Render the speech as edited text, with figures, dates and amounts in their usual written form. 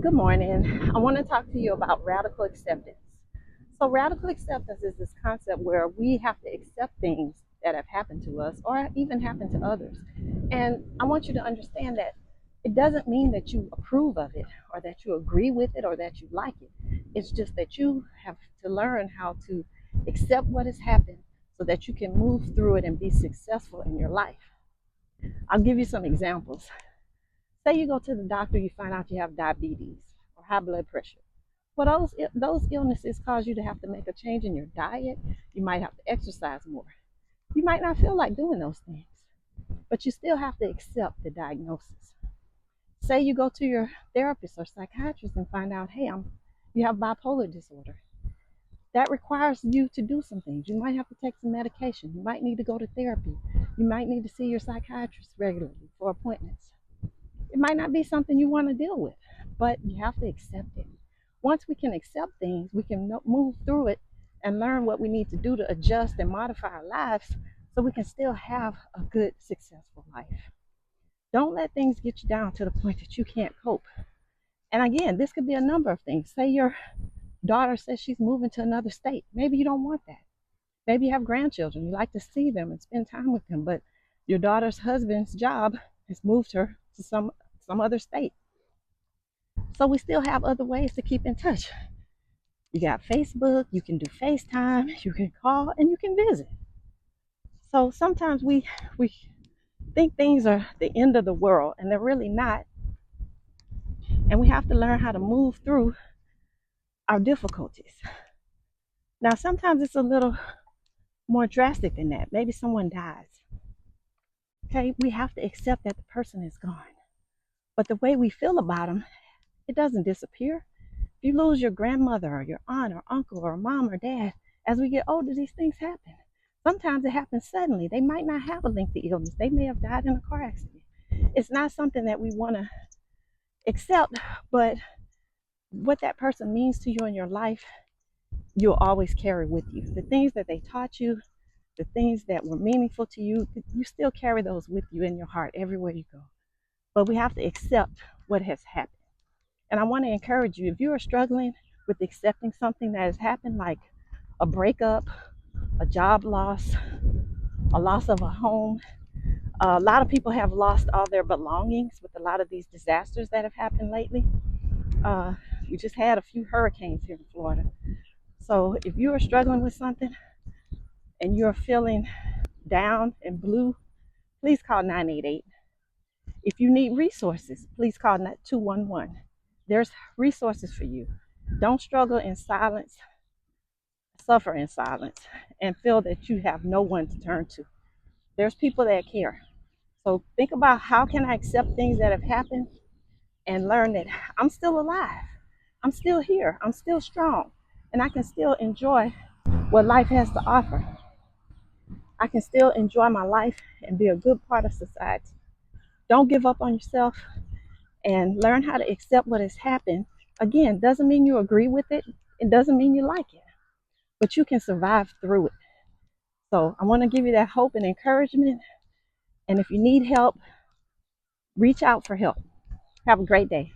Good morning. I want to talk to you about radical acceptance. So, radical acceptance is this concept where we have to accept things that have happened to us or even happened to others. And I want you to understand that it doesn't mean that you approve of it or that you agree with it or that you like it. It's just that you have to learn how to accept what has happened so that you can move through it and be successful in your life. I'll give you some examples. Say you go to the doctor, you find out you have diabetes or high blood pressure. Well, those illnesses cause you to have to make a change in your diet. You might have to exercise more. You might not feel like doing those things, but you still have to accept the diagnosis. Say you go to your therapist or psychiatrist and find out, hey, you have bipolar disorder. That requires you to do some things. You might have to take some medication. You might need to go to therapy. You might need to see your psychiatrist regularly for appointments. It might not be something you want to deal with, but you have to accept it. Once we can accept things, we can move through it and learn what we need to do to adjust and modify our lives so we can still have a good, successful life. Don't let things get you down to the point that you can't cope. And again, this could be a number of things. Say your daughter says she's moving to another state. Maybe you don't want that. Maybe you have grandchildren. You like to see them and spend time with them, but your daughter's husband's job has moved her to some other state. So we still have other ways to keep in touch. You got Facebook, you can do FaceTime, you can call, and you can visit. So sometimes we think things are the end of the world, and they're really not. And we have to learn how to move through our difficulties. Now, sometimes it's a little more drastic than that. Maybe someone dies. Okay, we have to accept that the person is gone. But the way we feel about them, it doesn't disappear. If you lose your grandmother or your aunt or uncle or mom or dad, as we get older, these things happen. Sometimes it happens suddenly. They might not have a lengthy illness. They may have died in a car accident. It's not something that we want to accept, but what that person means to you in your life, you'll always carry with you. The things that they taught you, the things that were meaningful to you, you still carry those with you in your heart everywhere you go. But we have to accept what has happened. And I want to encourage you, if you are struggling with accepting something that has happened, like a breakup, a job loss, a loss of a home, a lot of people have lost all their belongings with a lot of these disasters that have happened lately. We just had a few hurricanes here in Florida. So if you are struggling with something and you're feeling down and blue, please call 988. If you need resources, please call 211. There's resources for you. Don't struggle in silence, suffer in silence, and feel that you have no one to turn to. There's people that care. So think about, how can I accept things that have happened and learn that I'm still alive. I'm still here. I'm still strong. And I can still enjoy what life has to offer. I can still enjoy my life and be a good part of society. Don't give up on yourself and learn how to accept what has happened. Again, doesn't mean you agree with it. It doesn't mean you like it, but you can survive through it. So I want to give you that hope and encouragement. And if you need help, reach out for help. Have a great day.